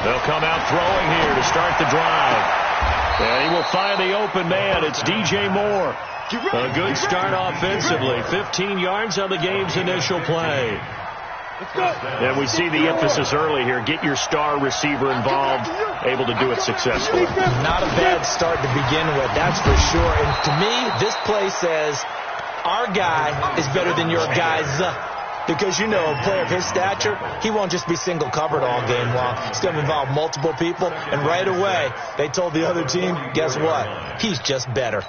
They'll come out throwing here to start the drive. And he will find the open man. It's DJ Moore. A good start offensively. 15 yards on the game's initial play. And we see the emphasis early here. Get your star receiver involved, able to do it successfully. Not a bad start to begin with, that's for sure. And to me, this play says our guy is better than your guys. Because, you know, a player of his stature, he won't just be single covered all game long. He's going to involve multiple people. And right away, they told the other team, guess what? He's just better.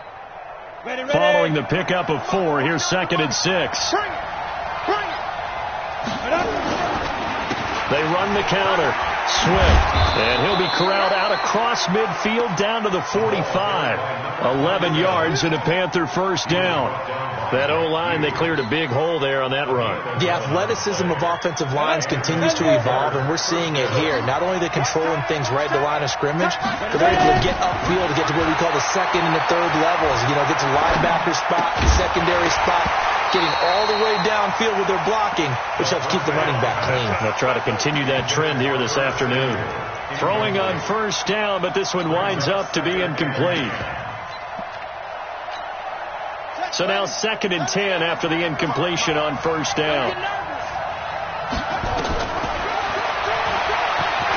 Following the pickup of 4, here's 2nd and 6. They run the counter. Swift. And he'll be corralled out across midfield down to the 45. 11 yards and a Panther first down. That O-line, they cleared a big hole there on that run. The athleticism of offensive lines continues to evolve, and we're seeing it here. Not only are they controlling things right at the line of scrimmage, but they're able to get upfield to get to what we call the 2nd and the 3rd levels. You know, get to linebacker spot, secondary spot, getting all the way downfield with their blocking, which helps keep the running back clean. They'll try to continue that trend here this afternoon. Throwing on first down, but this one winds up to be incomplete. So now 2nd and 10 after the incompletion on first down.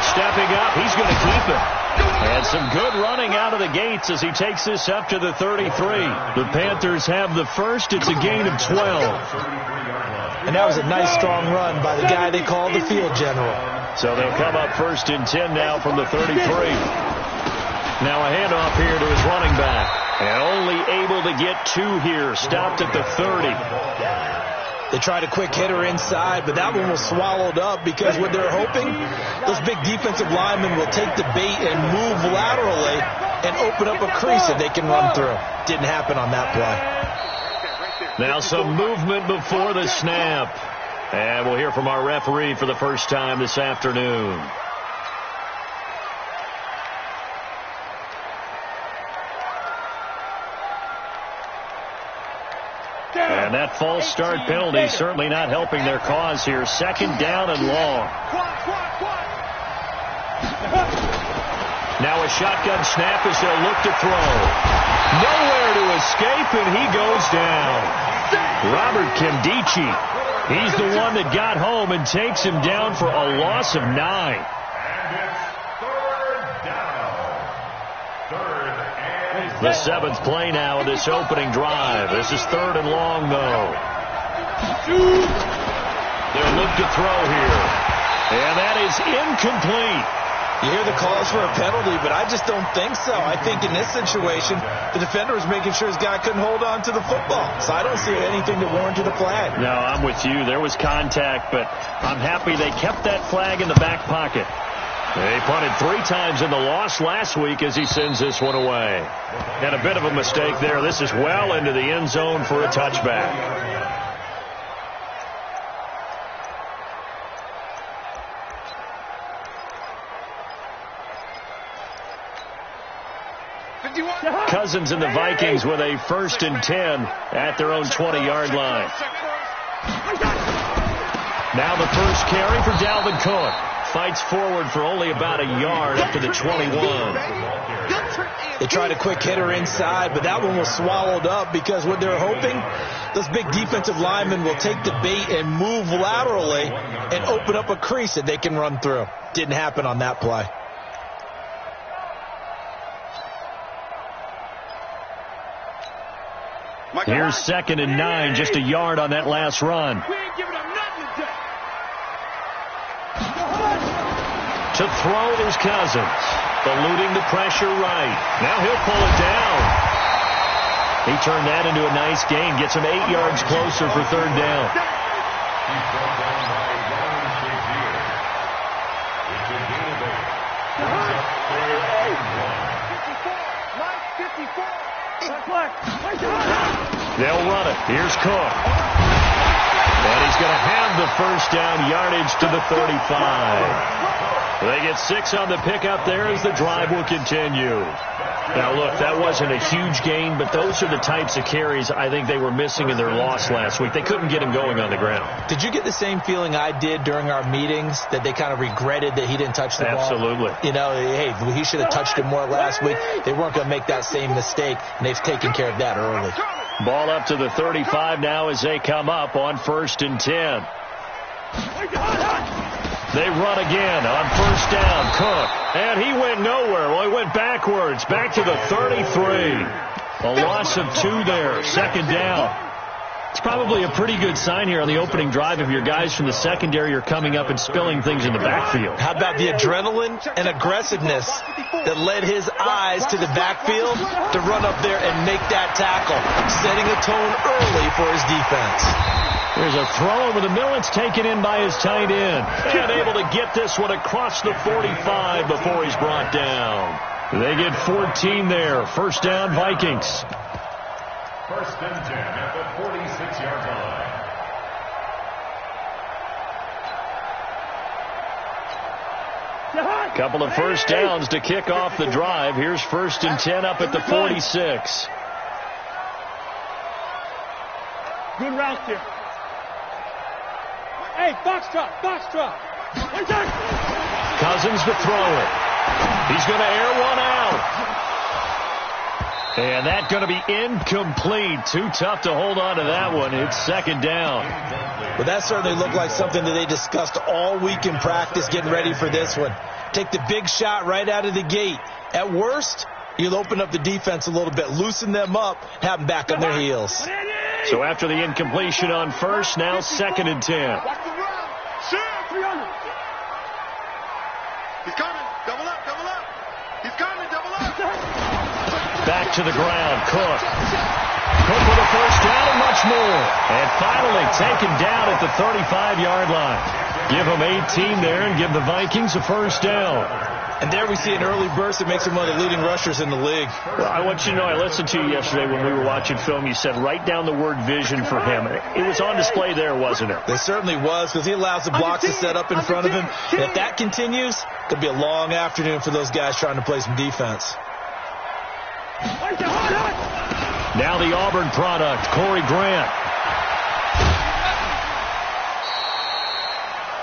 Stepping up, he's going to keep it. And some good running out of the gates as he takes this up to the 33. The Panthers have the first. It's a gain of 12. And that was a nice, strong run by the guy they call the field general. So they'll come up 1st and 10 now from the 33. Now a handoff here to his running back. And only able to get 2 here. Stopped at the 30. They tried a quick hitter inside, but that one was swallowed up because what they're hoping, those big defensive linemen will take the bait and move laterally and open up a crease that they can run through. Didn't happen on that play. Now some movement before the snap. And we'll hear from our referee for the first time this afternoon. And that false start penalty certainly not helping their cause here. 2nd down and long. Now a shotgun snap as they'll look to throw. Nowhere to escape, and he goes down. Robert Kimdichie. He's the one that got home and takes him down for a loss of 9. The 7th play now of this opening drive. This is 3rd and long, though. They'll look to throw here. And that is incomplete. You hear the calls for a penalty, but I just don't think so. I think in this situation, the defender was making sure his guy couldn't hold on to the football. So I don't see anything that warranted a flag. No, I'm with you. There was contact, but I'm happy they kept that flag in the back pocket. They punted 3 times in the loss last week as he sends this one away. And a bit of a mistake there. This is well into the end zone for a touchback. Cousins and the Vikings with a 1st and 10 at their own 20-yard line. Now the first carry for Dalvin Cook. Fights forward for only about a yard up to the 21. They tried a quick hitter inside, but that one was swallowed up because what they're hoping, those big defensive linemen will take the bait and move laterally and open up a crease that they can run through. Didn't happen on that play. Here's 2nd and 9, just a yard on that last run. To throw is Cousins. Eluding the pressure right. Now he'll pull it down. He turned that into a nice gain. Gets him 8 yards closer for 3rd down. They'll run it. Here's Cook. And he's going to have the first down yardage to the 35. They get 6 on the pickup there as the drive will continue. Now, look, that wasn't a huge gain, but those are the types of carries I think they were missing in their loss last week. They couldn't get him going on the ground. Did you get the same feeling I did during our meetings, that they kind of regretted that he didn't touch the ball? Absolutely. You know, hey, he should have touched it more last week. They weren't going to make that same mistake, and they've taken care of that early. Ball up to the 35 now as they come up on 1st and 10. They run again on 1st down. Cook. And he went nowhere. Well, he went backwards. Back to the 33. A loss of 2 there. 2nd down. It's probably a pretty good sign here on the opening drive if your guys from the secondary are coming up and spilling things in the backfield. How about the adrenaline and aggressiveness that led his eyes to the backfield to run up there and make that tackle, setting a tone early for his defense. There's a throw over the middle. It's taken in by his tight end. And able to get this one across the 45 before he's brought down. They get 14 there. 1st down, Vikings. 1st and 10 at the 46-yard line. Couple of 1st downs to kick off the drive. Here's 1st and 10 up at the 46. Good route here. Hey, box drop. Cousins to throw it. He's going to air one out. And that's going to be incomplete. Too tough to hold on to that one. It's 2nd down. Well, that certainly looked like something that they discussed all week in practice getting ready for this one. Take the big shot right out of the gate. At worst, you'll open up the defense a little bit, loosen them up, have them back on their heels. So after the incompletion on 1st, now 2nd and 10. He's coming. Double up. He's coming. Double up. Back to the ground. Cook with a 1st down and much more. And finally taken down at the 35-yard line. Give them 18 there and give the Vikings a 1st down. And there we see an early burst that makes him one of the leading rushers in the league. Well, I want you to know, I listened to you yesterday when we were watching film. You said write down the word vision for him. It was on display there, wasn't it? It certainly was, because he allows the blocks to set up in front of him. And if that continues, it could be a long afternoon for those guys trying to play some defense. Now the Auburn product, Corey Grant.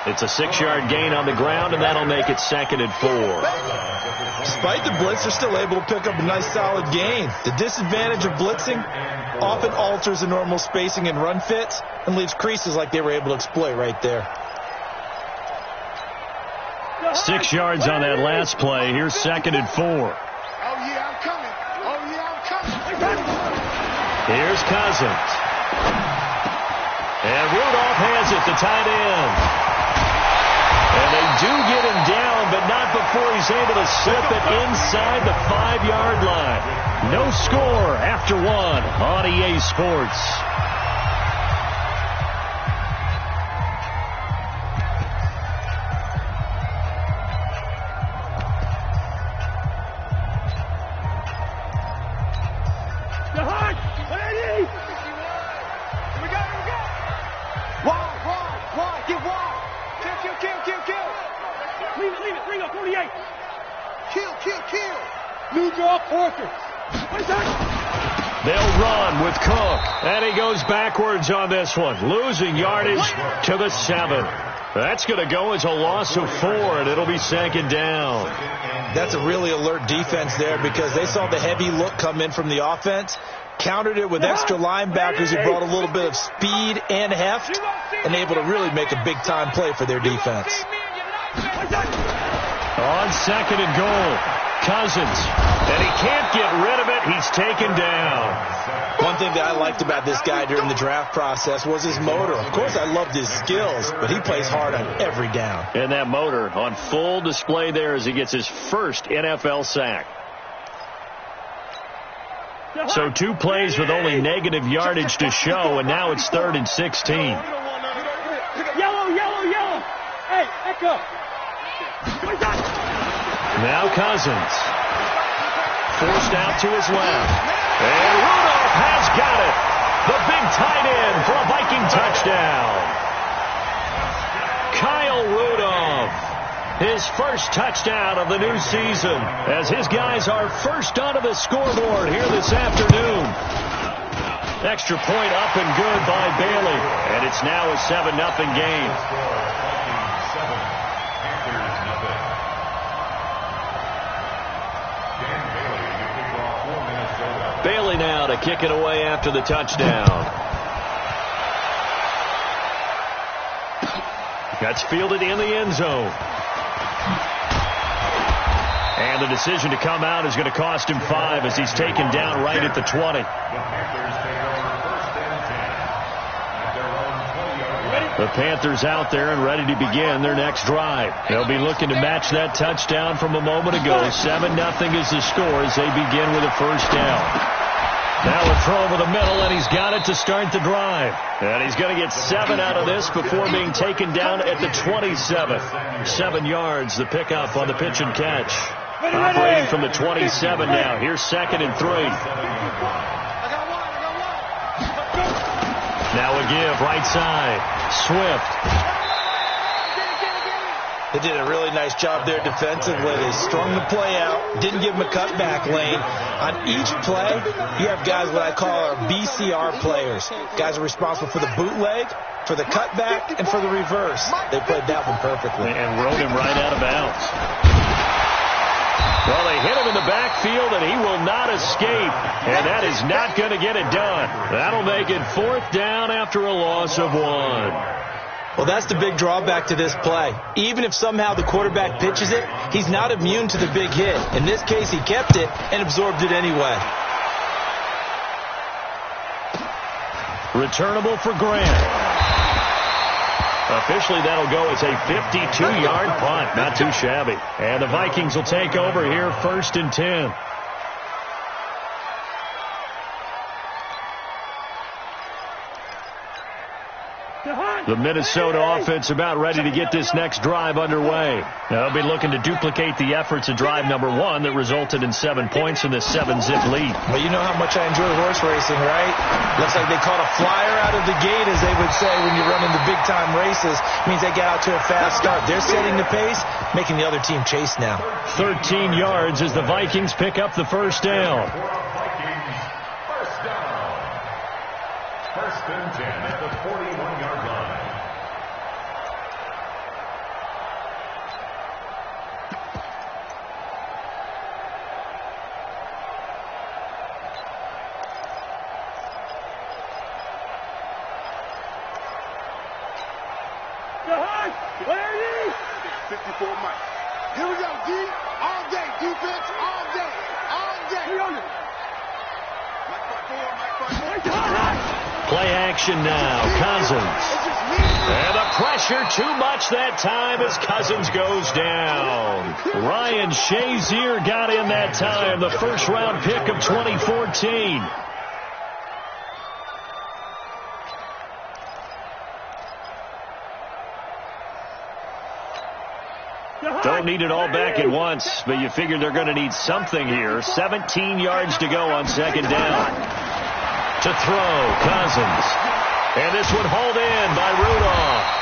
It's a 6-yard gain on the ground, and that'll make it 2nd and 4. Despite the blitz, they're still able to pick up a nice solid gain. The disadvantage of blitzing often alters the normal spacing and run fits and leaves creases like they were able to exploit right there. 6 yards on that last play. Here's 2nd and 4. Oh, yeah, I'm coming. Here's Cousins. And Rudolph has it, the tight end. And they do get him down, but not before he's able to slip it inside the 5-yard line. No score after 1 on EA Sports. They'll run with Cook, and he goes backwards on this one, losing yardage to the 7. That's going to go as a loss of 4, and it'll be 2nd down. That's a really alert defense there, because they saw the heavy look come in from the offense, countered it with extra linebackers who brought a little bit of speed and heft, and able to really make a big-time play for their defense. On 2nd and goal, Cousins, and he can't get rid of it. He's taken down. One thing that I liked about this guy during the draft process was his motor. Of course, I loved his skills, but he plays hard on every down. And that motor on full display there as he gets his first NFL sack. So 2 plays with only negative yardage to show, and now it's 3rd and 16. Yellow. Hey, echo. Now Cousins. Forced out to his left. And Rudolph has got it. The big tight end for a Viking touchdown. Kyle Rudolph, his first touchdown of the new season, as his guys are first onto the scoreboard here this afternoon. Extra point up and good by Bailey, and it's now a 7-0 game. Bailey now to kick it away after the touchdown. That's fielded in the end zone. And the decision to come out is going to cost him 5 as he's taken down right at the 20. The Panthers out there and ready to begin their next drive. They'll be looking to match that touchdown from a moment ago. 7-0 is the score as they begin with a first down. Now a throw over the middle, and he's got it to start the drive. And he's going to get 7 out of this before being taken down at the 27. 7 yards, the pickup on the pitch and catch. Operating from the 27 now. Here's 2nd and 3. Now a give, right side. Swift. They did a really nice job there defensively. They strung the play out, didn't give him a cutback lane. On each play, you have guys what I call our BCR players. Guys are responsible for the bootleg, for the cutback, and for the reverse. They played that one perfectly. And rode him right out of bounds. Well, they hit him in the backfield, and he will not escape. And that is not going to get it done. That'll make it 4th down after a loss of 1. Well, that's the big drawback to this play. Even if somehow the quarterback pitches it, he's not immune to the big hit. In this case, he kept it and absorbed it anyway. Returnable for Grant. Officially, that'll go as a 52-yard punt. Not too shabby. And the Vikings will take over here 1st and 10. The Minnesota offense about ready to get this next drive underway. They'll be looking to duplicate the efforts of drive number 1 that resulted in 7 points in this 7-zip lead. Well, you know how much I enjoy horse racing, right? Looks like they caught a flyer out of the gate, as they would say when you're running the big-time races. It means they get out to a fast start. They're setting the pace, making the other team chase now. 13 yards as the Vikings pick up the first down. First and 10 at the 41-yard line. Where are you? 54 Mike. Here we go, D. All day, defense, all day, all day. 300. Mike 4. Play action now. Cousins. And the pressure too much that time as Cousins goes down. Ryan Shazier got in that time, the first-round pick of 2014. Don't need it all back at once, but you figure they're going to need something here. 17 yards to go on 2nd down. To throw, Cousins. And this one hauled in by Rudolph.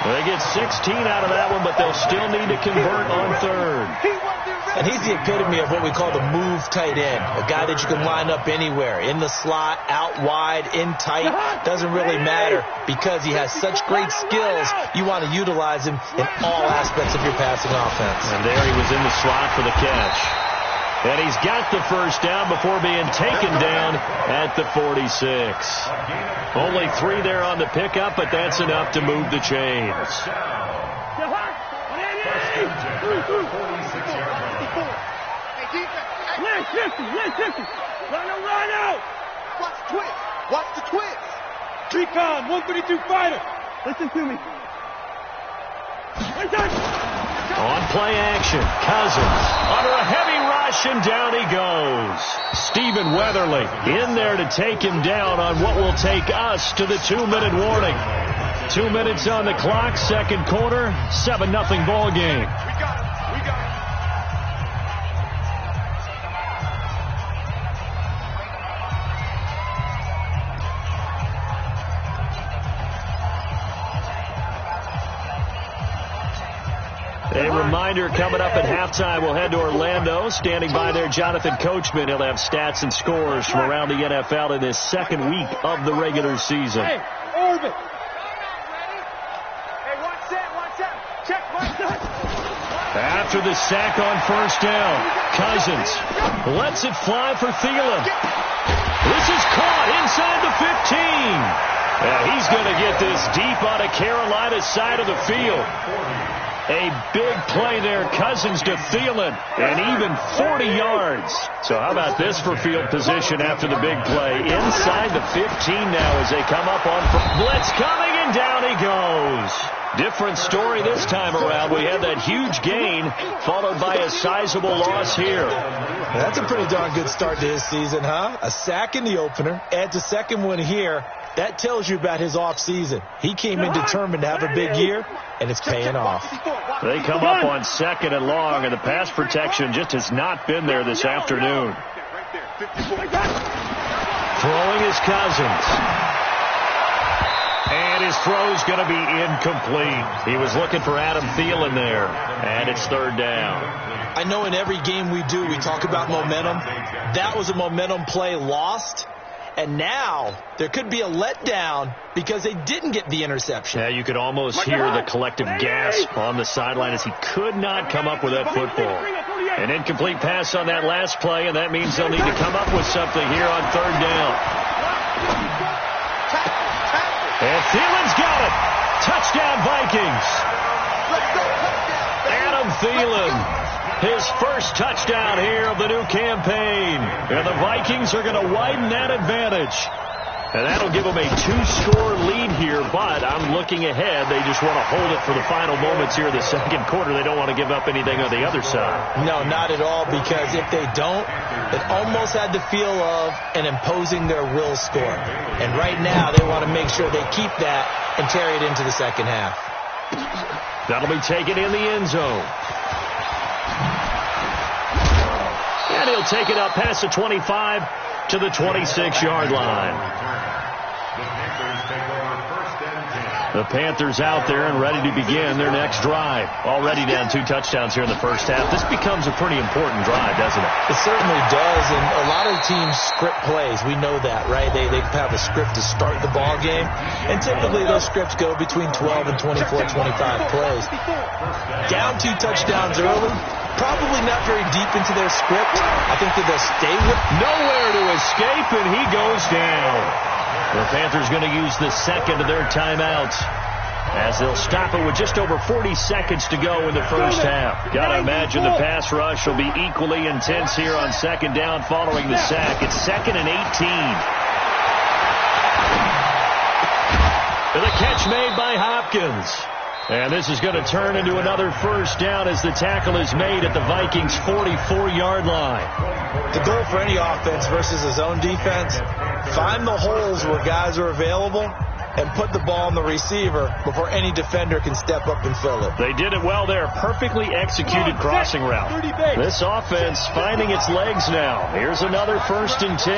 They get 16 out of that one, but they'll still need to convert on 3rd. And he's the epitome of what we call the move tight end. A guy that you can line up anywhere. In the slot, out wide, in tight. Doesn't really matter because he has such great skills. You want to utilize him in all aspects of your passing offense. And there he was in the slot for the catch. And he's got the first down before being taken down at the 46. Only 3 there on the pickup, but that's enough to move the chains. Run out! Watch the twist. Watch the twist. Recon, 132 fighter. Listen to me. On play action, Cousins under a heavy rush, and down he goes. Stephen Weatherly in there to take him down on what will take us to the 2-minute warning. 2 minutes on the clock, 2nd quarter, 7-0 ball game. A reminder, coming up at halftime, we'll head to Orlando. Standing by there, Jonathan Coachman. He'll have stats and scores from around the NFL in this second week of the regular season. Hey, orbit. Hey, one set. Check, one set. After the sack on first down, Cousins lets it fly for Thielen. This is caught inside the 15. Yeah, he's going to get this deep out of Carolina's side of the field. A big play there, Cousins to Thielen, and even 40 yards. So how about this for field position after the big play? Inside the 15 now as they come up on blitz coming, and down he goes. Different story this time around. We had that huge gain followed by a sizable loss here. That's a pretty darn good start to his season, huh? A sack in the opener, adds a second one here. That tells you about his offseason. He came in determined to have a big year, and it's paying off. They come up on second and long, and the pass protection just has not been there this afternoon. Throwing is Cousins. And his throw's going to be incomplete. He was looking for Adam Thielen there, and it's third down. I know in every game we do, we talk about momentum. That was a momentum play lost. And now there could be a letdown because they didn't get the interception. Yeah, you could almost hear the collective gasp on the sideline as he could not come up with that football. An incomplete pass on that last play, and that means they'll need to come up with something here on third down. And Thielen's got it. Touchdown, Vikings. Adam Thielen. His first touchdown here of the new campaign. And the Vikings are going to widen that advantage. And that'll give them a 2-score lead here, but I'm looking ahead. They just want to hold it for the final moments here in the second quarter. They don't want to give up anything on the other side. No, not at all, because if they don't, it almost had the feel of an imposing their will score. And right now, they want to make sure they keep that and carry it into the second half. That'll be taken in the end zone. And he'll take it up past the 25 to the 26-yard line. The Panthers out there and ready to begin their next drive. Already down 2 touchdowns here in the first half. This becomes a pretty important drive, doesn't it? It certainly does, and a lot of teams script plays. We know that, right? They have a script to start the ball game, and typically those scripts go between 12 and 24, 25 plays. Down 2 touchdowns early, probably not very deep into their script. I think that they'll stay with nowhere to escape, and he goes down. The Panthers going to use the second of their timeouts as they'll stop it with just over 40 seconds to go in the first half. Got to imagine the pass rush will be equally intense here on second down following the sack. It's 2nd and 18. The catch made by Hopkins. And this is going to turn into another first down as the tackle is made at the Vikings' 44-yard line. The goal for any offense versus a zone defense, find the holes where guys are available and put the ball on the receiver before any defender can step up and fill it. They did it well there. Perfectly executed crossing route. This offense finding its legs now. Here's another 1st and 10.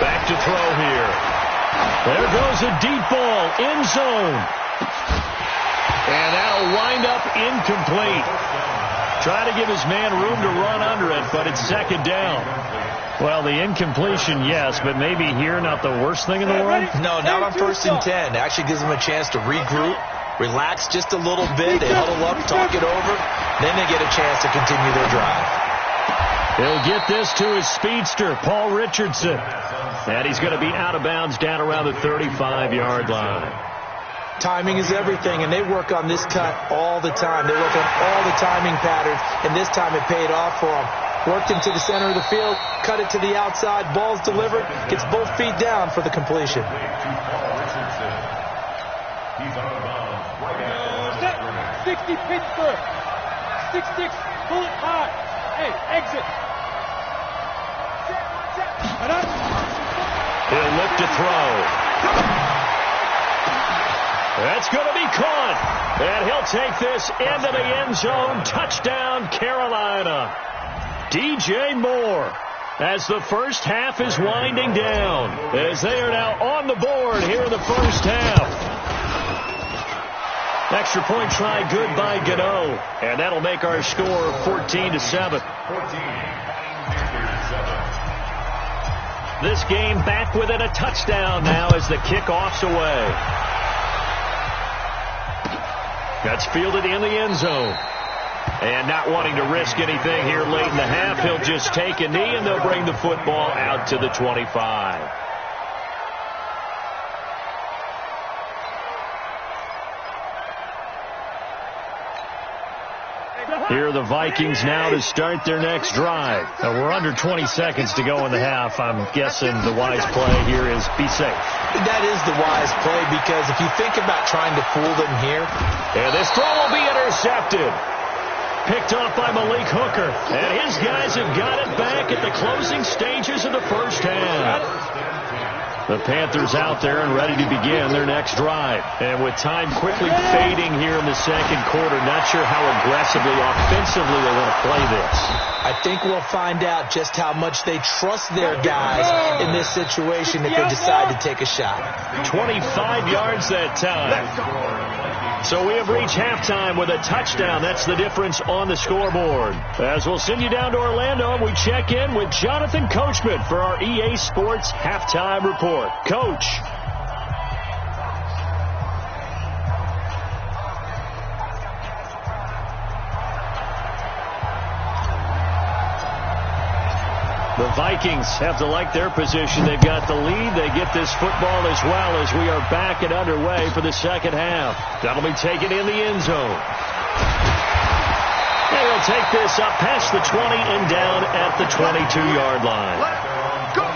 Back to throw here. There goes a deep ball, end zone. And that'll wind up incomplete. Try to give his man room to run under it, but it's second down. Well, the incompletion, yes, but maybe here not the worst thing in the world? No, not on 1st and 10. It actually gives them a chance to regroup, relax just a little bit. They huddle up, talk it over. Then they get a chance to continue their drive. He'll get this to his speedster, Paul Richardson. And he's going to be out of bounds down around the 35-yard line. Timing is everything, and they work on this cut all the time. They work on all the timing patterns, and this time it paid off for them. Worked into the center of the field, cut it to the outside, ball's delivered, gets both feet down for the completion. 60 Pittsburgh. 6-6, pull it hard. Hey, exit. He'll look to throw. That's going to be caught. And he'll take this into the end zone. Touchdown, Carolina. DJ Moore, as the first half is winding down, as they are now on the board here in the first half. Extra point try good by Gano. And that'll make our score 14-7. This game back within a touchdown now as the kickoff's away. That's fielded in the end zone. And not wanting to risk anything here late in the half, he'll just take a knee and they'll bring the football out to the 25. Here are the Vikings now to start their next drive. Now we're under 20 seconds to go in the half. I'm guessing the wise play here is be safe. That is the wise play, because if you think about trying to fool them here. And this throw will be intercepted. Picked off by Malik Hooker. And his guys have got it back at the closing stages of the first half. The Panthers out there and ready to begin their next drive. And with time quickly fading here in the second quarter, not sure how aggressively, offensively they want to play this. I think we'll find out just how much they trust their guys in this situation if they decide to take a shot. 25 yards that time. So we have reached halftime with a touchdown. That's the difference on the scoreboard. As we'll send you down to Orlando, we check in with Jonathan Coachman for our EA Sports Halftime Report. Coach. The Vikings have to like their position. They've got the lead. They get this football as well as we are back and underway for the second half. That'll be taken in the end zone. And he'll take this up past the 20 and down at the 22-yard line. Let's go.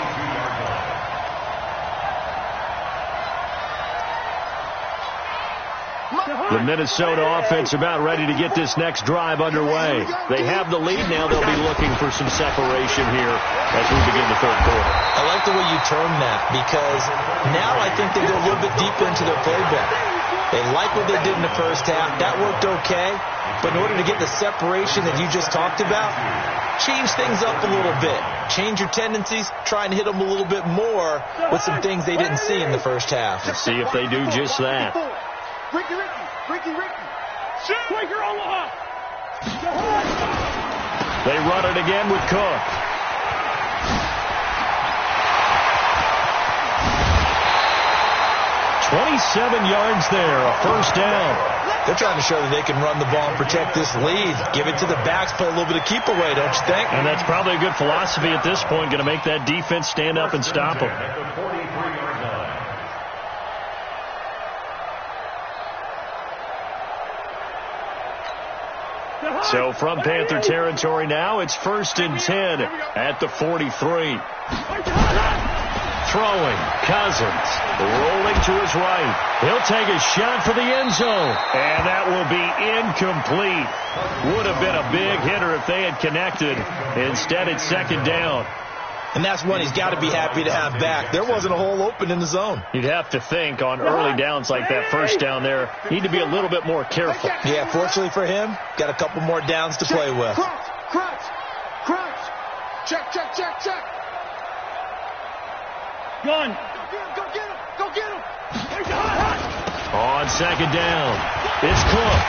The Minnesota offense about ready to get this next drive underway. They have the lead now. They'll be looking for some separation here as we begin the third quarter. I like the way you term that, because now I think they go a little bit deeper into their playbook. They like what they did in the first half. That worked okay. But in order to get the separation that you just talked about, change things up a little bit. Change your tendencies. Try and hit them a little bit more with some things they didn't see in the first half. Let's see if they do just that. Ricky. Quaker Omaha. They run it again with Cook. "27 yards there, a first down." They're trying to show that they can run the ball and protect this lead. Give it to the backs, play a little bit of keep away, don't you think? And that's probably a good philosophy at this point, going to make that defense stand up and stop them. So from Panther territory now, it's 1st and 10 at the 43. Throwing, Cousins, rolling to his right. He'll take a shot for the end zone, and that will be incomplete. Would have been a big hitter if they had connected. Instead, it's 2nd down. And that's one he's got to be happy to have back. There wasn't a hole open in the zone. You'd have to think on early downs like that first down there, need to be a little bit more careful. Yeah, fortunately for him, got a couple more downs to play with. Crunch. Check. Gun. Go get him. On 2nd down, it's Cook.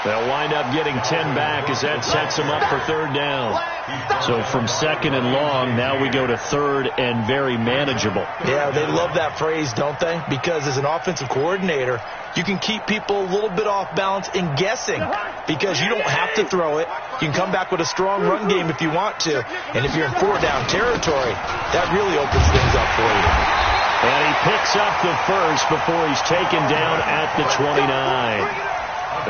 They'll wind up getting 10 back as that sets them up for 3rd down. So from 2nd and long, now we go to 3rd and very manageable. Yeah, they love that phrase, don't they? Because as an offensive coordinator, you can keep people a little bit off balance and guessing, because you don't have to throw it. You can come back with a strong run game if you want to. And if you're in 4-down territory, that really opens things up for you. And he picks up the first before he's taken down at the 29.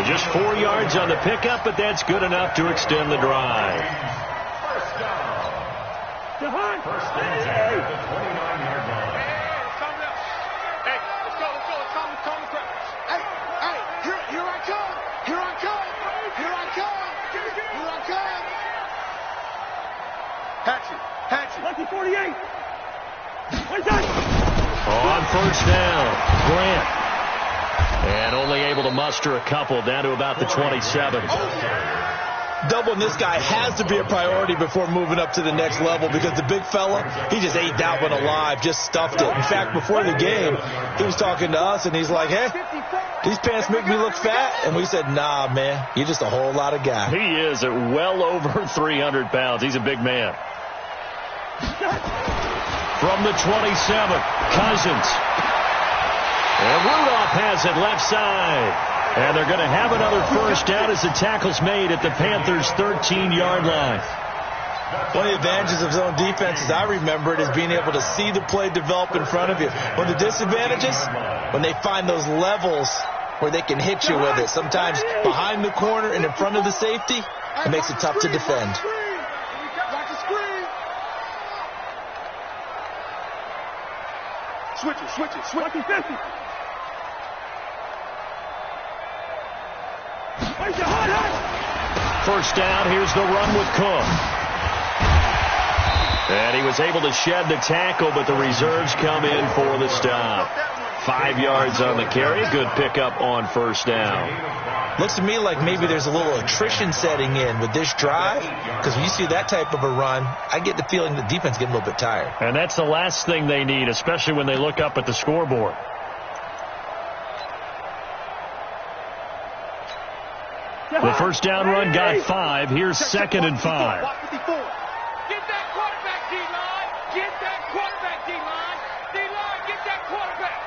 Just 4 yards on the pickup, but that's good enough to extend the drive. First and 10 at the 29-yard line. Hey, let's go. Calm the crowd. Hey, here I come. Hatchet. Lucky 48. On 1st down, Grant. And only able to muster a couple down to about the 27. Doubling this guy has to be a priority before moving up to the next level because the big fella, he just ate that one alive, just stuffed it. In fact, before the game, he was talking to us, and he's like, hey, these pants make me look fat. And we said, nah, man, you're just a whole lot of guy. He is at well over 300 pounds. He's a big man. From the 27, Cousins. And Rudolph has it left side. And they're going to have another first down as the tackle's made at the Panthers' 13-yard line. One of the advantages of zone defense, as I remember it, is being able to see the play develop in front of you. One of the disadvantages, when they find those levels where they can hit you with it, sometimes behind the corner and in front of the safety, it makes it tough to defend. Switch it. First down, here's the run with Cook. And he was able to shed the tackle, but the reserves come in for the stop. 5 yards on the carry. Good pickup on first down. Looks to me like maybe there's a little attrition setting in with this drive, because when you see that type of a run, I get the feeling the defense getting a little bit tired. And that's the last thing they need, especially when they look up at the scoreboard. The first down run got 5. Here's 2nd and 5. Get that quarterback, D-line. Get that quarterback, D-line. D-line, get that quarterback.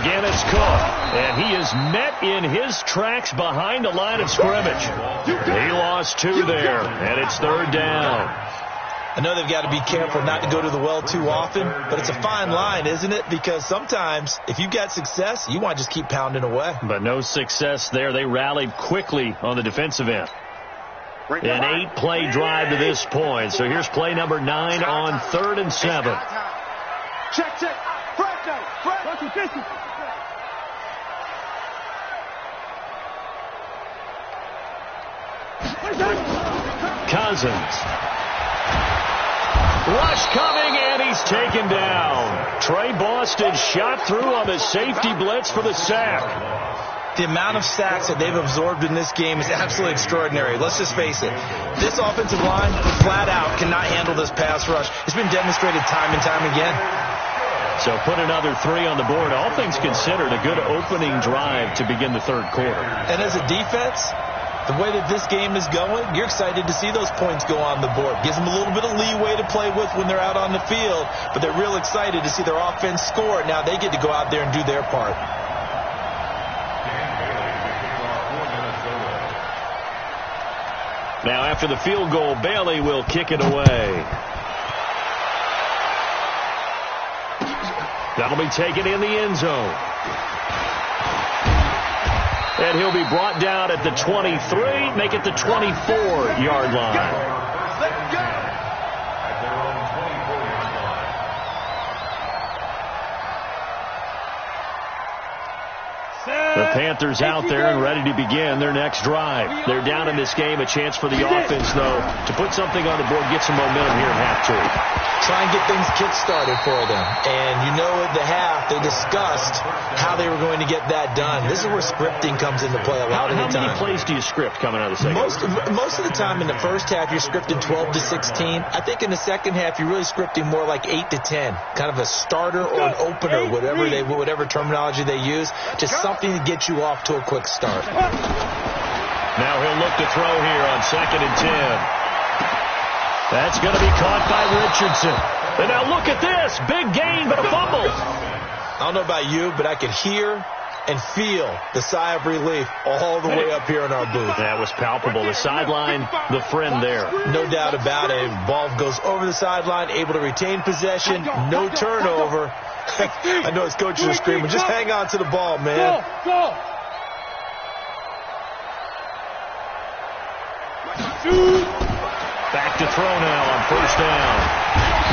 Again, it's Cook. And he is met in his tracks behind the line of scrimmage. He lost 2 there, and it's 3rd down. I know they've got to be careful not to go to the well too often, but it's a fine line, isn't it? Because sometimes, if you've got success, you want to just keep pounding away. But no success there. They rallied quickly on the defensive end. An 8-play drive to this point. So here's play number 9 on 3rd and 7. Check. Cousins. Rush coming, and he's taken down. Trey Boston shot through on the safety blitz for the sack. The amount of sacks that they've absorbed in this game is absolutely extraordinary. Let's just face it. This offensive line, flat out, cannot handle this pass rush. It's been demonstrated time and time again. So put another 3 on the board. All things considered, a good opening drive to begin the 3rd quarter. And as a defense, the way that this game is going, you're excited to see those points go on the board. Gives them a little bit of leeway to play with when they're out on the field, but they're real excited to see their offense score. Now they get to go out there and do their part. Now after the field goal, Bailey will kick it away. That'll be taken in the end zone. And he'll be brought down at the 23, make it the 24-yard line. The Panthers out there and ready to begin their next drive. They're down in this game. A chance for the offense, though, to put something on the board, get some momentum here in half 2. Try and get things kick-started for them. And you know at the half, they discussed how they were going to get that done. This is where scripting comes into play a lot of the time. How many plays do you script coming out of the second? Most of the time in the first half, you're scripting 12 to 16. I think in the second half, you're really scripting more like 8 to 10. Kind of a starter or an opener, whatever terminology they use. Just something to get you off to a quick start. Now he'll look to throw here on 2nd and 10. That's going to be caught by Richardson. And now look at this. Big gain, but a fumble. I don't know about you, but I could hear and feel the sigh of relief all the way up here in our booth. That was palpable. The sideline, the friend there. No doubt about it. Ball goes over the sideline, able to retain possession, no turnover. I know his coaches are screaming, just hang on to the ball, man. Go. Back to throw now on first down.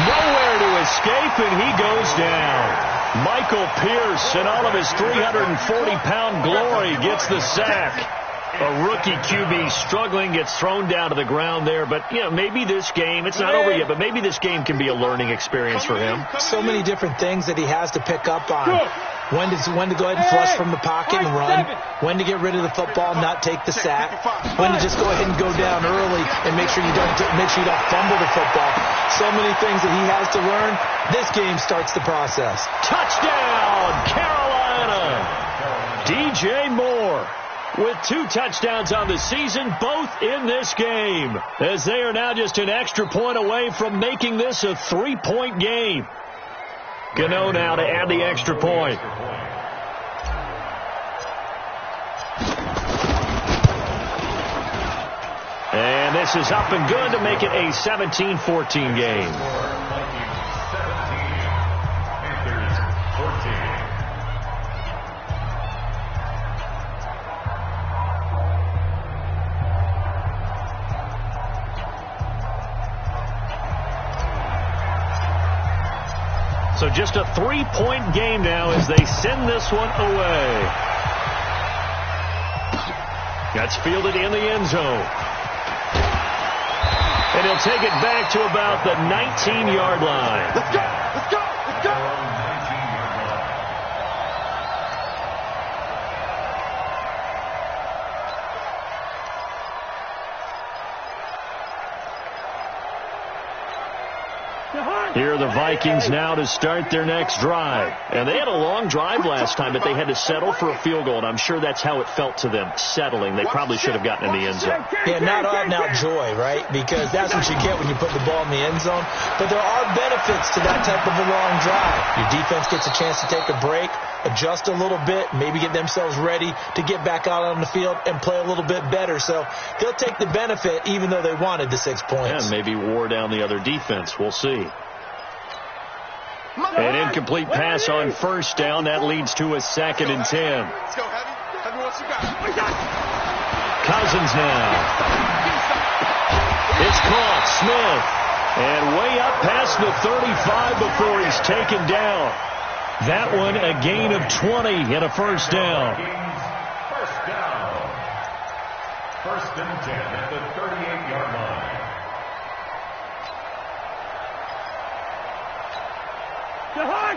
Nowhere to escape, and he goes down. Michael Pierce, in all of his 340-pound glory, gets the sack. A rookie QB struggling, gets thrown down to the ground there. But, you know, maybe this game, it's not over yet, but maybe this game can be a learning experience for him. So many different things that he has to pick up on. when to go ahead and flush from the pocket and run, when to get rid of the football, not take the sack, when to just go ahead and go down early and make sure you don't fumble the football. So many things that he has to learn. This game starts the process. Touchdown, Carolina! DJ Moore with 2 touchdowns on the season, both in this game, as they are now just an extra point away from making this a 3-point game. Gano now to add the extra point. And this is up and good to make it a 17-14 game. So just a 3-point game now as they send this one away. That's fielded in the end zone. And he'll take it back to about the 19-yard line. Let's go! Let's go! Let's go! Here are the Vikings now to start their next drive. And they had a long drive last time, but they had to settle for a field goal, and I'm sure that's how it felt to them, settling. They probably should have gotten in the end zone. Yeah, not out-and-out joy, right? Because that's what you get when you put the ball in the end zone. But there are benefits to that type of a long drive. Your defense gets a chance to take a break, adjust a little bit, maybe get themselves ready to get back out on the field and play a little bit better. So they'll take the benefit even though they wanted the 6 points. And maybe wore down the other defense. We'll see. An incomplete pass on first down. That leads to a 2nd and 10. Let's go, Heavy. Heavy, what you got? Cousins now. It's caught. Smith. And way up past the 35 before he's taken down. That one a gain of 20 and a first down. First down. 1st and 10 at the 38-yard line.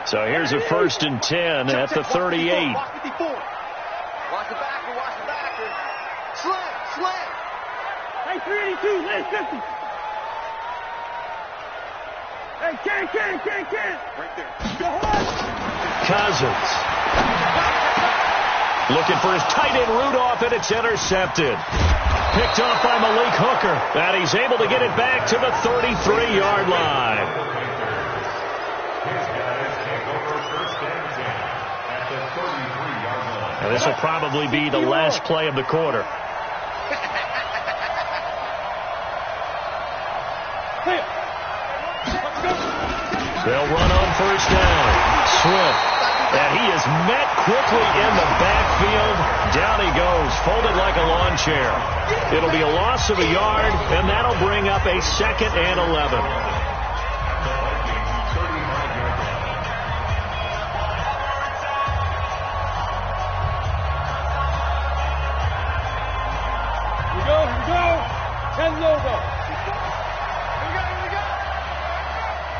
So here's a 1st and 10 at the 38. Watch the backer. Slam. Hey, 382, lane 50. Hey, can. Right there. Go hard. Cousins. Looking for his tight end Rudolph, and it's intercepted. Picked off by Malik Hooker. And he's able to get it back to the 33-yard line. And this will probably be the last play of the quarter. They'll run on first down. Swift. And he is met quickly in the backfield. Down he goes, folded like a lawn chair. It'll be a loss of a yard, and that'll bring up a 2nd and 11.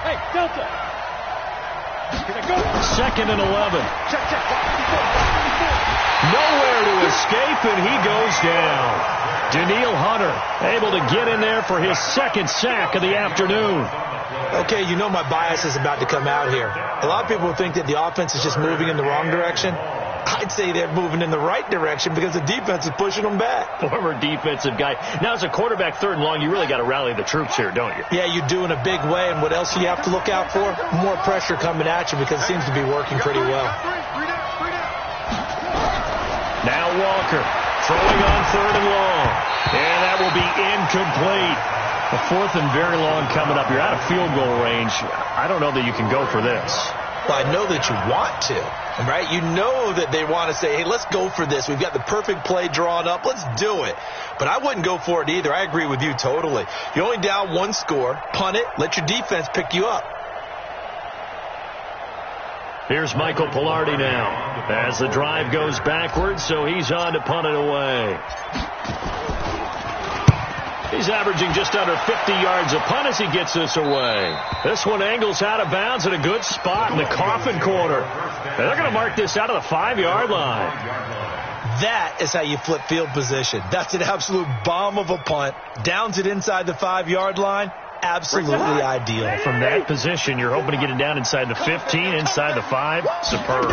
Hey, Delta. 2nd and 11. Nowhere to escape, and he goes down. Daniil Hunter able to get in there for his 2nd sack of the afternoon. Okay, you know my bias is about to come out here. A lot of people think that the offense is just moving in the wrong direction. I'd say they're moving in the right direction because the defense is pushing them back. Former defensive guy. Now, as a quarterback 3rd and long, you really got to rally the troops here, don't you? Yeah, you do in a big way. And what else do you have to look out for? More pressure coming at you because it seems to be working pretty well. Now Walker throwing on 3rd and long. And that will be incomplete. A 4th and very long coming up. You're out of field goal range. I don't know that you can go for this. Well, I know that you want to, right? You know that they want to say, hey, let's go for this. We've got the perfect play drawn up. Let's do it. But I wouldn't go for it either. I agree with you totally. You're only down 1 score. Punt it. Let your defense pick you up. Here's Michael Pilardi now as the drive goes backwards, so he's on to punt it away. He's averaging just under 50 yards a punt as he gets this away. This one angles out of bounds at a good spot in the coffin corner. And they're going to mark this out of the 5-yard line. That is how you flip field position. That's an absolute bomb of a punt. Downs it inside the 5-yard line. Absolutely ideal. From that position, you're hoping to get it down inside the 15, inside the 5. Superb.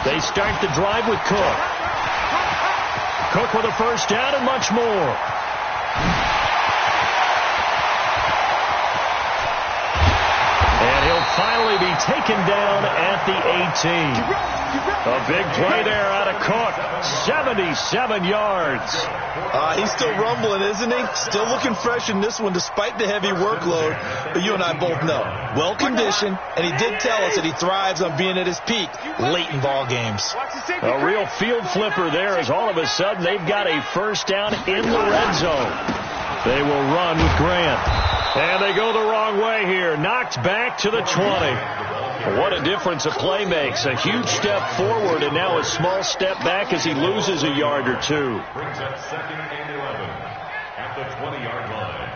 They start the drive with Cook. Cook with a first down and much more. And he'll finally be taken down at the 18. A big play there out of Cook. 77 yards. He's still rumbling, isn't he? Still looking fresh in this one despite the heavy workload. But you and I both know. Well-conditioned, and he did tell us that he thrives on being at his peak late in ball games. A real field flipper there as all of a sudden they've got a first down in the red zone. They will run with Grant. And they go the wrong way here. Knocked back to the 20. What a difference a play makes. A huge step forward and now a small step back as he loses a yard or two. Brings up 2nd and 11 at the 20-yard line.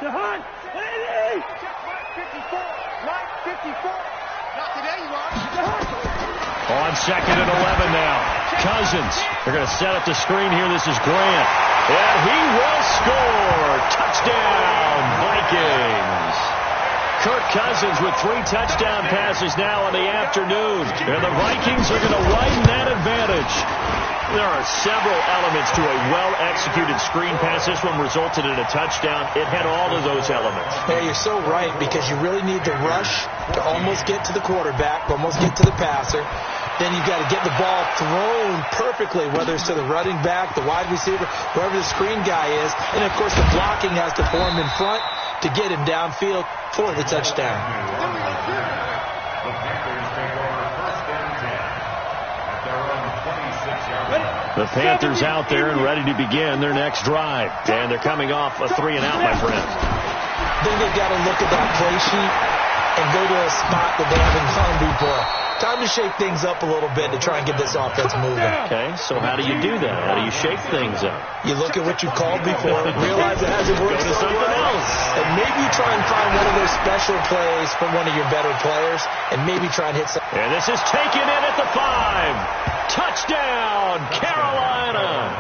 Jahan, Mike 54. Not today, you are. On 2nd and 11 now. Cousins. They're going to set up the screen here. This is Grant. And he will score. Touchdown, Vikings. Kirk Cousins with 3 touchdown passes now in the afternoon. And the Vikings are going to widen that advantage. There are several elements to a well-executed screen pass. This one resulted in a touchdown. It had all of those elements. Yeah, you're so right, because you really need the rush to almost get to the quarterback, almost get to the passer. Then you've got to get the ball thrown perfectly, whether it's to the running back, the wide receiver, wherever the screen guy is. And, of course, the blocking has to form in front to get him downfield for the touchdown. The Panthers take over 1st and 10 at their own 26-yard line. The Panthers out there and ready to begin their next drive. And they're coming off a 3-and-out, my friend. Then they've got to look at that play sheet and go to a spot that they haven't gone before. Time to shake things up a little bit to try and get this offense moving. Okay, so how do you do that? How do you shake things up? You look at what you called before, realize it hasn't worked Go to something else. and maybe you try and find one of those special plays from one of your better players, and maybe try and hit some. And this is taken in at the 5. Touchdown, Carolina.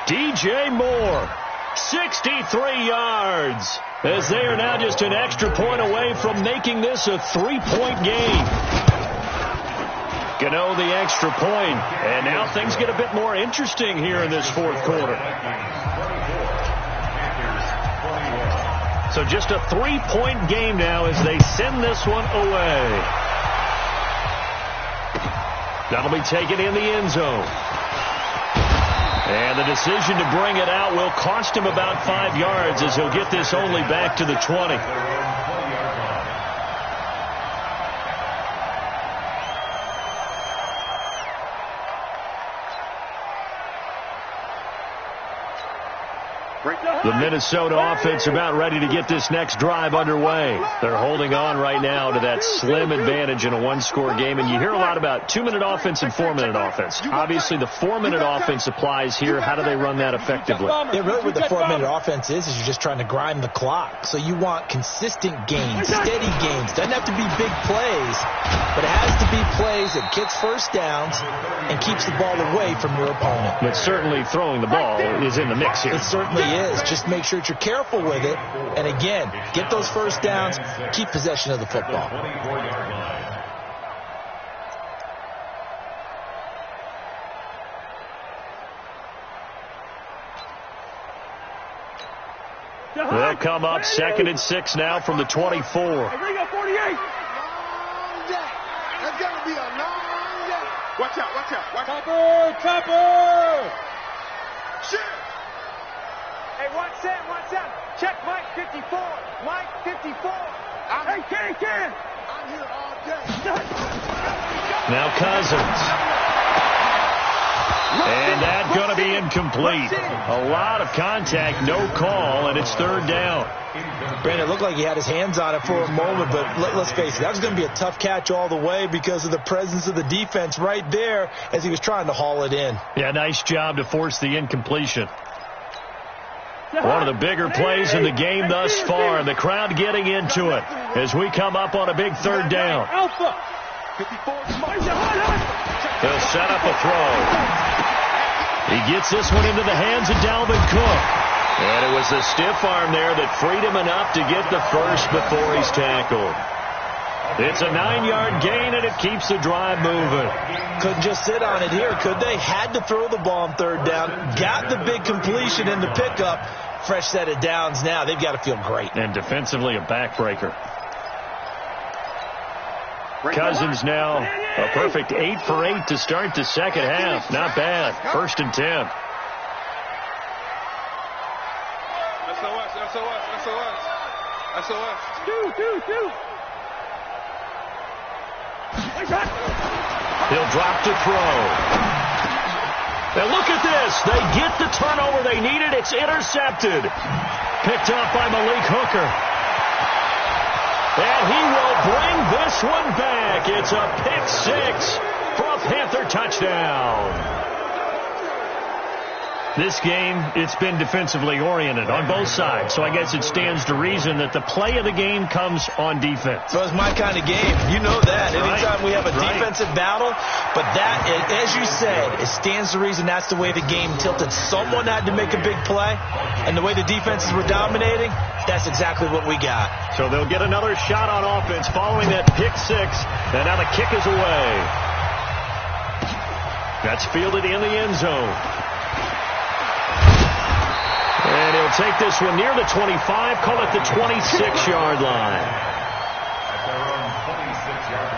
DJ Moore, 63 yards, as they are now just an extra point away from making this a 3-point game. Gano the extra point, and now things get a bit more interesting here in this 4th quarter. So just a 3-point game now as they send this one away. That'll be taken in the end zone. And the decision to bring it out will cost him about 5 yards as he'll get this only back to the 20. The Minnesota offense about ready to get this next drive underway. They're holding on right now to that slim advantage in a 1-score game. And you hear a lot about 2-minute offense and 4-minute offense. Obviously, the 4-minute offense applies here. How do they run that effectively? Yeah, really what the 4-minute offense is you're just trying to grind the clock. So you want consistent gains, steady gains. Doesn't have to be big plays, but it has to be plays that gets first downs and keeps the ball away from your opponent. But certainly throwing the ball is in the mix here. It certainly is. Just make sure that you're careful with it. And again, get those first downs, keep possession of the football. They'll come up 2nd and 6 now from the 24. Hey, bring up 48. Long day. That's going to be a long day. Watch out, watch out, watch out. Chopper! Shit. Hey, watch Sam. Check Mike 54. Mike 54. Hey, Ken! I'm here all day. Now Cousins. And that's going to be incomplete. A lot of contact, no call, and it's third down. Brandon, it looked like he had his hands on it for a moment, but let's face it, that was going to be a tough catch all the way because of the presence of the defense right there as he was trying to haul it in. Yeah, nice job to force the incompletion. One of the bigger plays in the game thus far, and the crowd getting into it as we come up on a big third down. They'll set up a throw. He gets this one into the hands of Dalvin Cook. And it was the stiff arm there that freed him enough to get the first before he's tackled. It's a 9-yard gain, and it keeps the drive moving. Couldn't just sit on it here, could they? Had to throw the ball on third down. Got the big completion in the pickup. Fresh set of downs now. They've got to feel great. And defensively, a backbreaker. Cousins now a perfect 8 for 8 to start the second half. Not bad. 1st and 10. SOS. He'll drop to throw. And look at this. They get the turnover they needed. It's intercepted. Picked up by Malik Hooker. And he will bring this one back. It's a pick 6 for a Panther touchdown. This game, it's been defensively oriented on both sides, so I guess it stands to reason that the play of the game comes on defense. So it's my kind of game. You know that. Anytime we have a defensive battle, but that, as you said, it stands to reason that's the way the game tilted. Someone had to make a big play, and the way the defenses were dominating, that's exactly what we got. So they'll get another shot on offense following that pick 6, and now the kick is away. That's fielded in the end zone. And he'll take this one near the 25, call it the 26-yard line. At their own 26-yard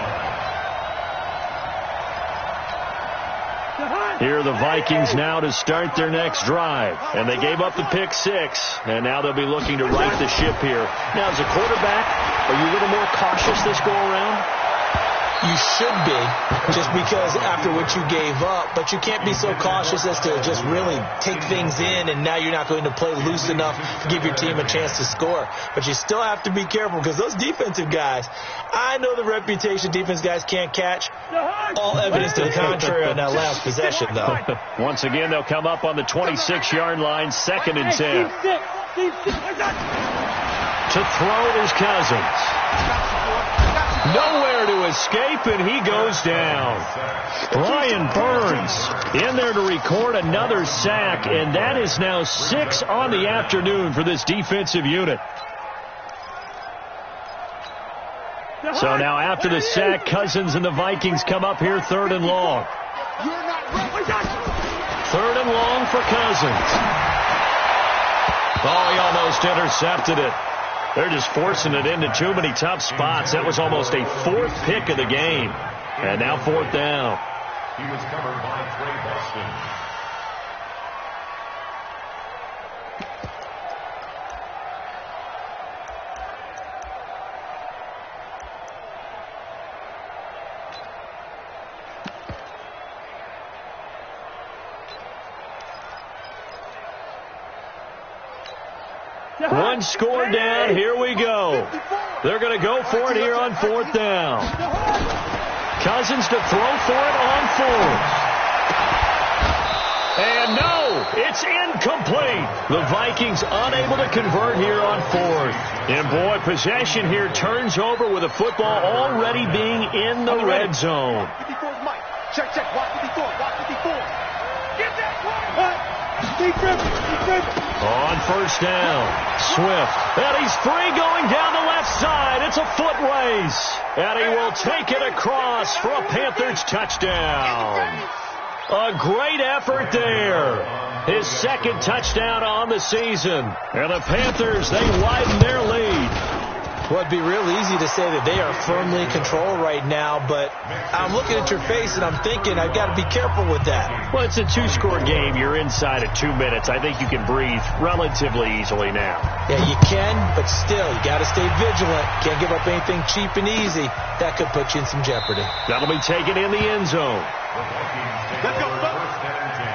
line. Here are the Vikings now to start their next drive. And they gave up the pick 6, and now they'll be looking to right the ship here. Now, as a quarterback, are you a little more cautious this go-around? You should be, just because after what you gave up, but you can't be so cautious as to just really take things in, and now you're not going to play loose enough to give your team a chance to score. But you still have to be careful because those defensive guys, I know the reputation defense guys can't catch. All evidence to the contrary on that last possession, though. Once again, they'll come up on the 26-yard line, 2nd and 10. To throw is Cousins. Nowhere to escape, and he goes down. Brian Burns in there to record another sack, and that is now 6 on the afternoon for this defensive unit. So now after the sack, Cousins and the Vikings come up here 3rd and long. 3rd and long for Cousins. Oh, he almost intercepted it. They're just forcing it into too many tough spots. That was almost a 4th pick of the game. And now 4th down. He was covered by Trey Boston. One score down. Here we go. They're going to go for it here on 4th down. Cousins to throw for it on 4th. And no, it's incomplete. The Vikings unable to convert here on 4th. And boy, possession here turns over with the football already being in the red zone. Check. Watch 54. Get that one. On 1st down, Swift. And he's free going down the left side. It's a foot race. And he will take it across for a Panthers touchdown. A great effort there. His 2nd touchdown on the season. And the Panthers, they widen their lead. Well, it'd be real easy to say that they are firmly in control right now, but I'm looking at your face and I'm thinking I've got to be careful with that. Well, it's a 2-score game. You're inside of 2 minutes. I think you can breathe relatively easily now. Yeah, you can, but still, you got to stay vigilant. Can't give up anything cheap and easy. That could put you in some jeopardy. That'll be taken in the end zone. The Vikings take over 1st and 10.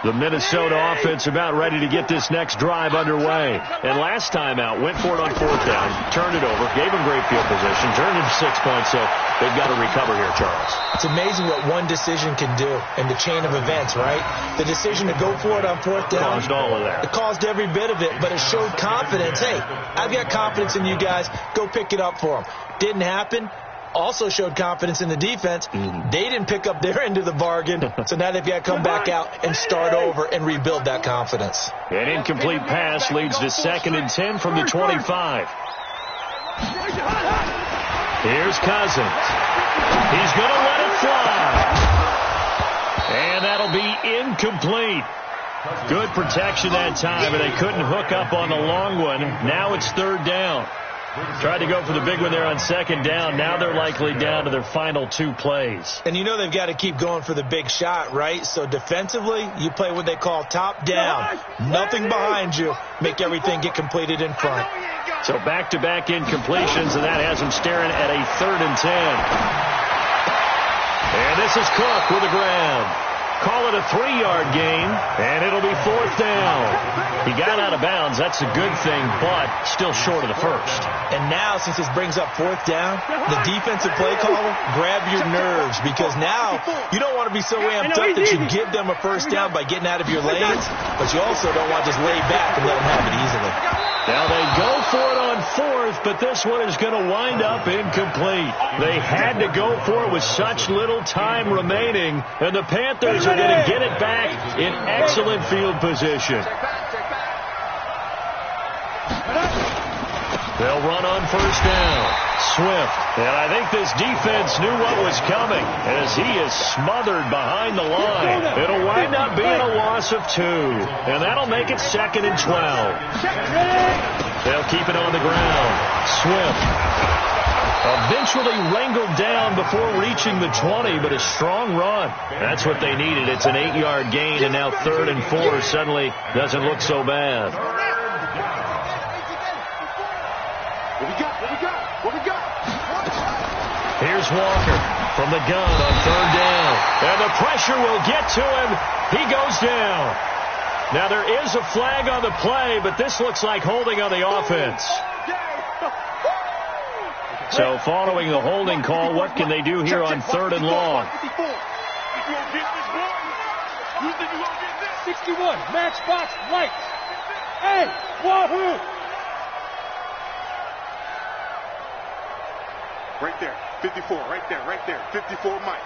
The Minnesota offense about ready to get this next drive underway. And last time out, went for it on fourth down, turned it over, gave them great field position, turned it to 6 points, so they've got to recover here, Charles. It's amazing what one decision can do in the chain of events, right? The decision to go for it on fourth down. Caused all of that. It caused every bit of it, but it showed confidence. Hey, I've got confidence in you guys. Go pick it up for them. Didn't happen. Also showed confidence in the defense. They didn't pick up their end of the bargain, so now they've got to come back out and start over and rebuild that confidence. An incomplete pass leads to 2nd and 10 from the 25. Here's Cousins. He's going to let it fly. And that'll be incomplete. Good protection that time, and they couldn't hook up on the long one. Now it's 3rd down. Tried to go for the big one there on 2nd down. Now they're likely down to their final 2 plays. And you know they've got to keep going for the big shot, right? So defensively, you play what they call top down. Nothing behind you. Make everything get completed in front. So back-to-back incompletions, and that has them staring at a 3rd and 10. And this is Cook with the grab. Call it a 3-yard gain, and it'll be 4th down. He got out of bounds. That's a good thing, but still short of the first. And now, since this brings up 4th down, the defensive play caller, grab your nerves, because now you don't want to be so amped up that you give them a first down by getting out of your lanes, but you also don't want to just lay back and let them have it easily. Now they go for it on 4th, but this one is going to wind up incomplete. They had to go for it with such little time remaining, and the Panthers are going to get it back in excellent field position. They'll run on 1st down. Swift. And I think this defense knew what was coming as he is smothered behind the line. It'll wind up being a loss of 2. And that'll make it 2nd and 12. They'll keep it on the ground. Swift. Eventually wrangled down before reaching the 20, but a strong run. That's what they needed. It's an 8-yard gain, and now 3rd and 4 suddenly doesn't look so bad. Here's Walker from the gun on 3rd down. And the pressure will get to him. He goes down. Now there is a flag on the play, but this looks like holding on the offense. So following the holding call, what can they do here on 3rd and long? 61, matchbox right. Hey, wahoo! Right there, 54, right there, 54, Mike.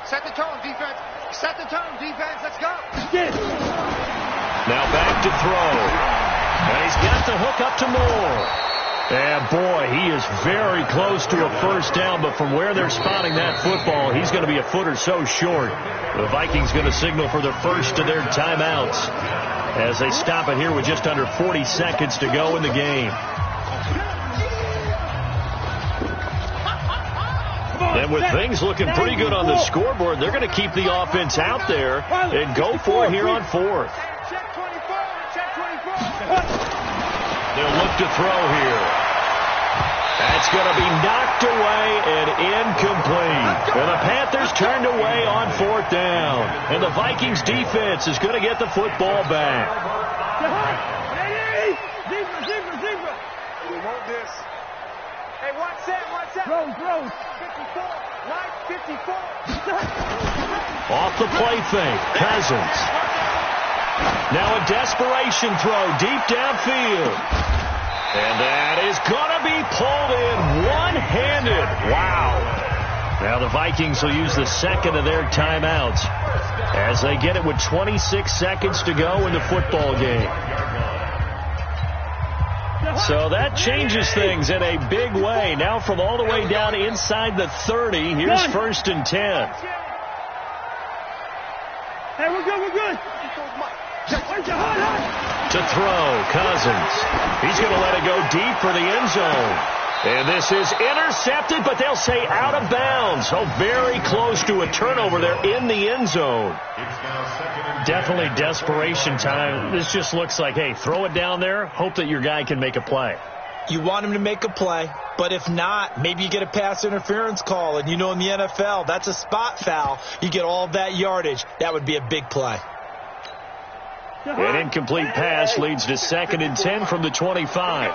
Set the tone, defense. Set the tone, defense. Let's go. Now back to throw. And he's got the hook up to Moore. And boy, he is very close to a first down, but from where they're spotting that football, he's going to be a foot or so short. The Vikings going to signal for the first of their timeouts as they stop it here with just under 40 seconds to go in the game. And with things looking pretty good on the scoreboard, they're going to keep the offense out there and go for it here on 4th. They'll look to throw here. That's going to be knocked away and incomplete. And the Panthers turned away on 4th down. And the Vikings defense is going to get the football back. Zebra. We want this. Hey, what's that? Throw. 54. Right, 54. Off the play fake. Cousins. Now a desperation throw deep downfield. And that is going to be pulled in one-handed. Wow. Now the Vikings will use the second of their timeouts as they get it with 26 seconds to go in the football game. So that changes things in a big way. Now from all the way down inside the 30, here's 1st and 10. Hey, we're good. To throw, Cousins. He's going to let it go deep for the end zone. And this is intercepted, but they'll say out of bounds. So very close to a turnover there in the end zone. Definitely desperation time. This just looks like, hey, throw it down there, hope that your guy can make a play. You want him to make a play, but if not, maybe you get a pass interference call. And you know in the NFL, that's a spot foul. You get all of that yardage. That would be a big play. An incomplete pass leads to 2nd and 10 from the 25.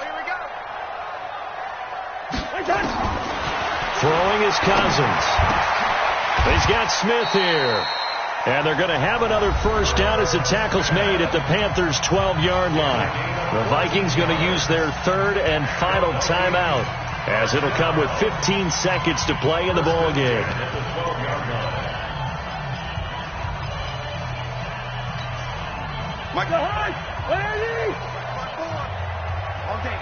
Throwing is Cousins. He's got Smith here. And they're going to have another first down as the tackle's made at the Panthers' 12-yard line. The Vikings going to use their 3rd and final timeout, as it'll come with 15 seconds to play in the ball game. Mike. Where are you? All day.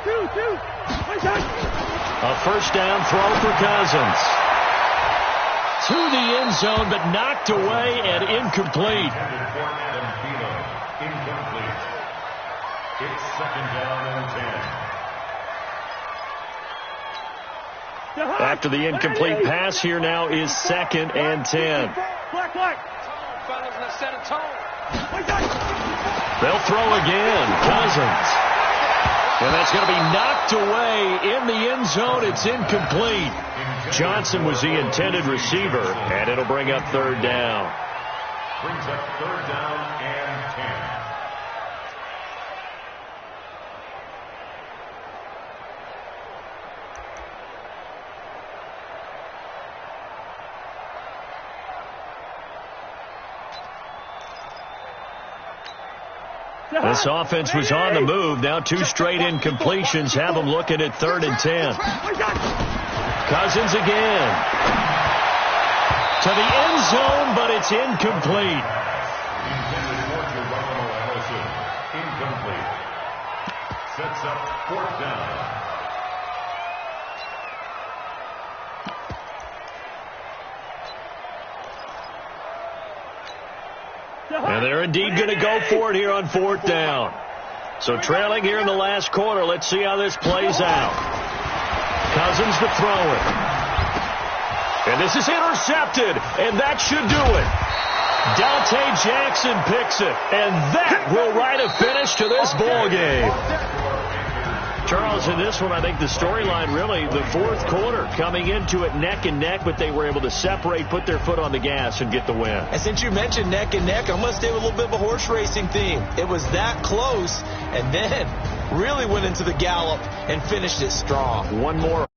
Two. A first down throw for Cousins. To the end zone, but knocked away and incomplete. Incomplete. It's 2nd down and 10. After the incomplete pass, here now is 2nd and 10. Black. Fellas, let's set a tone. They'll throw again. Cousins. And that's going to be knocked away in the end zone. It's incomplete. Johnson was the intended receiver, and it'll bring up 3rd down. Brings up 3rd down and 10. This offense was on the move. Now 2 straight incompletions have them looking at 3rd and 10. Cousins again. To the end zone, but it's incomplete. Incomplete. Sets up 4th down. And they're indeed going to go for it here on 4th down. So trailing here in the last quarter. Let's see how this plays out. Cousins to throw it. And this is intercepted. And that should do it. Dante Jackson picks it. And that will write a finish to this ball game. Charles, in this one, I think the storyline really, the 4th quarter, coming into it neck and neck, but they were able to separate, put their foot on the gas, and get the win. And since you mentioned neck and neck, I'm going to stay with a little bit of a horse racing theme. It was that close, and then really went into the gallop and finished it strong. One more.